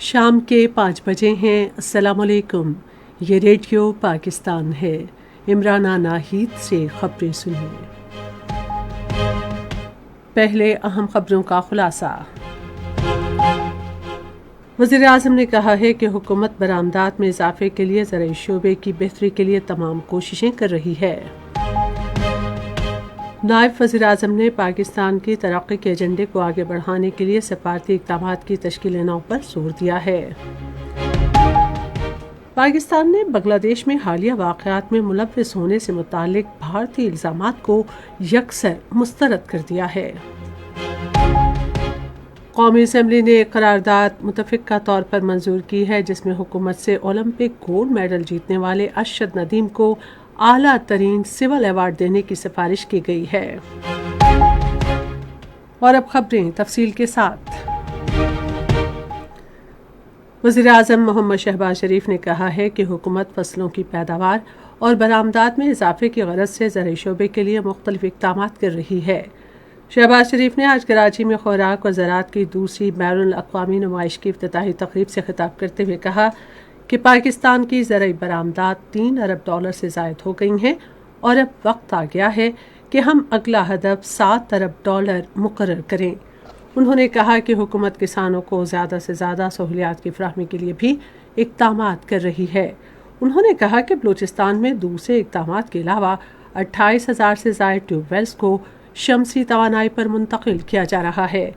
شام کے 5 بجے ہیں۔ السلام علیکم، یہ ریڈیو پاکستان ہے۔ عمرانہ ناہید سے خبریں سنیے۔ پہلے اہم خبروں کا خلاصہ۔ وزیر اعظم نے کہا ہے کہ حکومت برآمدات میں اضافے کے لیے زرعی شعبے کی بہتری کے لیے تمام کوششیں کر رہی ہے۔ نائب وزیر اعظم نے پاکستان کی ترقی کے ایجنڈے کو آگے بڑھانے کے لیے سفارتی اقدامات کی تشکیل نو پر زور دیا ہے۔ پاکستان نے بنگلہ دیش میں حالیہ واقعات میں ملوث ہونے سے متعلق بھارتی الزامات کو یکسر مسترد کر دیا ہے۔ قومی اسمبلی نے ایک قرارداد متفقہ طور پر منظور کی ہے جس میں حکومت سے اولمپک گولڈ میڈل جیتنے والے ارشد ندیم کو اعلیٰ ترین سول ایوارڈ دینے کی سفارش کی گئی ہے۔ اور اب خبریں تفصیل کے ساتھ۔ وزیر اعظم محمد شہباز شریف نے کہا ہے کہ حکومت فصلوں کی پیداوار اور برآمدات میں اضافے کی غرض سے زرعی شعبے کے لیے مختلف اقدامات کر رہی ہے۔ شہباز شریف نے آج کراچی میں خوراک و زراعت کی دوسری بین الاقوامی نمائش کی افتتاحی تقریب سے خطاب کرتے ہوئے کہا کہ پاکستان کی زرعی برآمدات $3 ارب سے زائد ہو گئی ہیں اور اب وقت آ گیا ہے کہ ہم اگلا ہدف $7 ارب مقرر کریں۔ انہوں نے کہا کہ حکومت کسانوں کو زیادہ سے زیادہ سہولیات کی فراہمی کے لیے بھی اقدامات کر رہی ہے۔ انہوں نے کہا کہ بلوچستان میں دوسرے اقدامات کے علاوہ 28,000 سے زائد ٹیوب ویلز کو شمسی توانائی پر منتقل کیا جا رہا ہے۔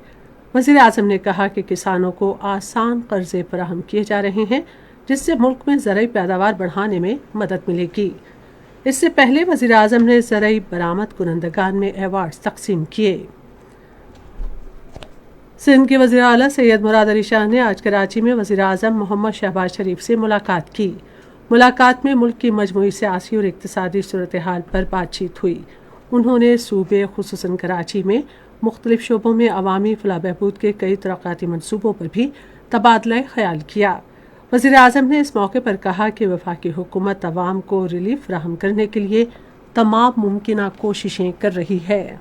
وزیر اعظم نے کہا کہ کسانوں کو آسان قرضے فراہم کیے جا رہے ہیں جس سے ملک میں زرعی پیداوار بڑھانے میں مدد ملے گی۔ اس سے پہلے وزیر اعظم نے زرعی برآمد کنندگان میں ایوارڈز تقسیم کیے۔ سندھ کے وزیر اعلیٰ سید مراد علی شاہ نے آج کراچی میں وزیر اعظم محمد شہباز شریف سے ملاقات کی۔ ملاقات میں ملک کی مجموعی سیاسی اور اقتصادی صورتحال پر بات چیت ہوئی۔ انہوں نے صوبے خصوصاً کراچی میں مختلف شعبوں میں عوامی فلاح بہبود کے کئی ترقیاتی منصوبوں پر بھی تبادلہ خیال کیا۔ وزیر اعظم نے اس موقع پر کہا کہ وفاقی حکومت عوام کو ریلیف فراہم کرنے کے لیے تمام ممکنہ کوششیں کر رہی ہے۔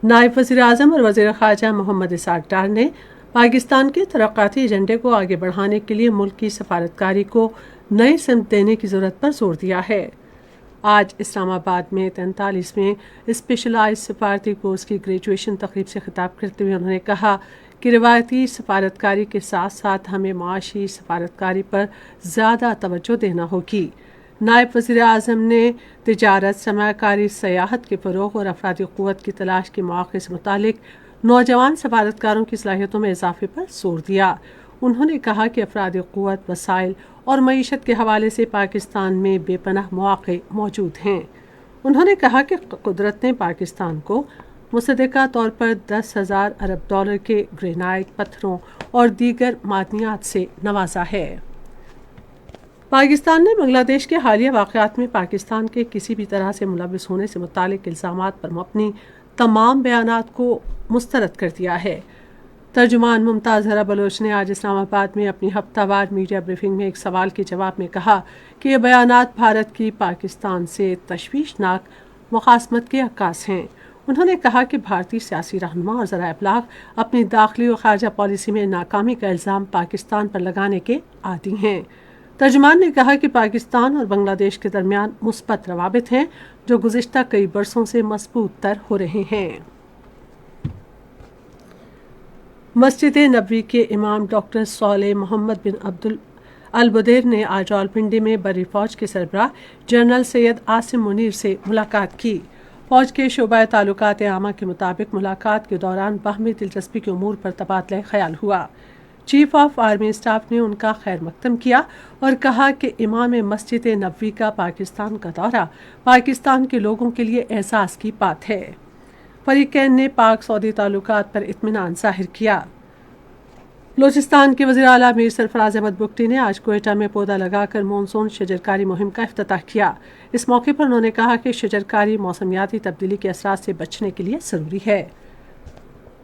نائب وزیر اعظم اور وزیر خارجہ محمد اسحاق ڈار نے پاکستان کے ترقیاتی ایجنڈے کو آگے بڑھانے کے لیے ملک کی سفارتکاری کو نئی سمت دینے کی ضرورت پر زور دیا ہے۔ آج اسلام آباد میں 43ویں اسپیشلائز سفارتی کورس کی گریجویشن تقریب سے خطاب کرتے ہوئے انہوں نے کہا کہ روایتی سفارتکاری کے ساتھ ساتھ ہمیں معاشی سفارتکاری پر زیادہ توجہ دینا ہوگی۔ نائب وزیر اعظم نے تجارت، سرمایہ کاری، سیاحت کے فروغ اور افرادی قوت کی تلاش کے مواقع سے متعلق نوجوان سفارتکاروں کی صلاحیتوں میں اضافے پر زور دیا۔ انہوں نے کہا کہ افرادی قوت، وسائل اور معیشت کے حوالے سے پاکستان میں بے پناہ مواقع موجود ہیں۔ انہوں نے کہا کہ قدرت نے پاکستان کو مصدقہ طور پر $10,000 ارب کے گرینائٹ، پتھروں اور دیگر معدنیات سے نوازا ہے۔ پاکستان نے بنگلہ دیش کے حالیہ واقعات میں پاکستان کے کسی بھی طرح سے ملوث ہونے سے متعلق الزامات پر مبنی تمام بیانات کو مسترد کر دیا ہے۔ ترجمان ممتاز ہرا بلوچ نے آج اسلام آباد میں اپنی ہفتہ وار میڈیا بریفنگ میں ایک سوال کے جواب میں کہا کہ یہ بیانات بھارت کی پاکستان سے تشویشناک مخاصمت کے عکاس ہیں۔ انہوں نے کہا کہ بھارتی سیاسی رہنما اور ذرائع ابلاغ اپنی داخلی اور خارجہ پالیسی میں ناکامی کا الزام پاکستان پر لگانے کے عادی ہیں۔ ترجمان نے کہا کہ پاکستان اور بنگلہ دیش کے درمیان مثبت روابط ہیں جو گزشتہ کئی برسوں سے مضبوط تر ہو رہے ہیں۔ مسجد نبوی کے امام ڈاکٹر صالح محمد بن عبد البدیر نے آج راولپنڈی میں بری فوج کے سربراہ جنرل سید عاصم منیر سے ملاقات کی۔ فوج کے شعبہ تعلقات عامہ کے مطابق ملاقات کے دوران باہمی دلچسپی کے امور پر تبادلہ خیال ہوا۔ چیف آف آرمی اسٹاف نے ان کا خیر مقدم کیا اور کہا کہ امام مسجد نبوی کا پاکستان کا دورہ پاکستان کے لوگوں کے لیے اعزاز کی بات ہے۔ فریقین نے پاک سعودی تعلقات پر اطمینان ظاہر کیا۔ بلوچستان کے وزیر اعلیٰ میر سرفراز احمد بگٹی نے آج کوئٹہ میں پودا لگا کر مونسون شجرکاری مہم کا افتتاح کیا۔ اس موقع پر انہوں نے کہا کہ شجرکاری موسمیاتی تبدیلی کے اثرات سے بچنے کے لیے ضروری ہے۔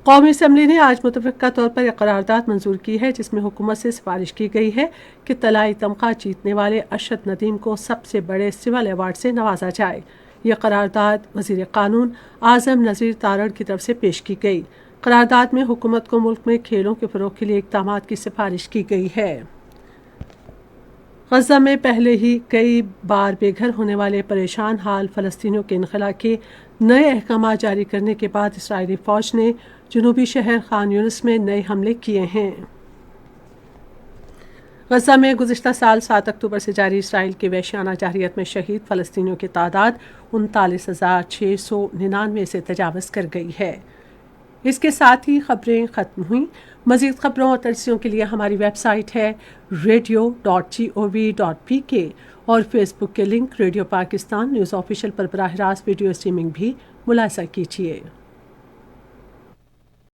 قومی اسمبلی نے آج متفقہ طور پر ایک قرارداد منظور کی ہے جس میں حکومت سے سفارش کی گئی ہے کہ طلائی تمغہ جیتنے والے ارشد ندیم کو سب سے بڑے سول ایوارڈ سے نوازا جائے۔ یہ قرارداد وزیر قانون اعظم نذیر تارڑ کی طرف سے پیش کی گئی۔ قرارداد میں حکومت کو ملک میں کھیلوں کے فروغ کے لیے اقدامات کی سفارش کی گئی ہے۔ غزہ میں پہلے ہی کئی بار بے گھر ہونے والے پریشان حال فلسطینیوں کے انخلاء کے نئے احکامات جاری کرنے کے بعد اسرائیلی فوج نے جنوبی شہر خان یونس میں نئے حملے کیے ہیں۔ غزہ میں گزشتہ سال 7 اکتوبر سے جاری اسرائیل کی وحشیانہ جارحیت میں شہید فلسطینیوں کی تعداد 39,699 سے تجاوز کر گئی ہے۔ اس کے ساتھ ہی خبریں ختم ہوئیں۔ مزید خبروں اور تجزیوں کے لیے ہماری ویب سائٹ ہے radio.gov.pk اور فیس بک کے link radio Pakistan news official پر براہ راست ویڈیو اسٹریمنگ بھی ملاحظہ کیجیے۔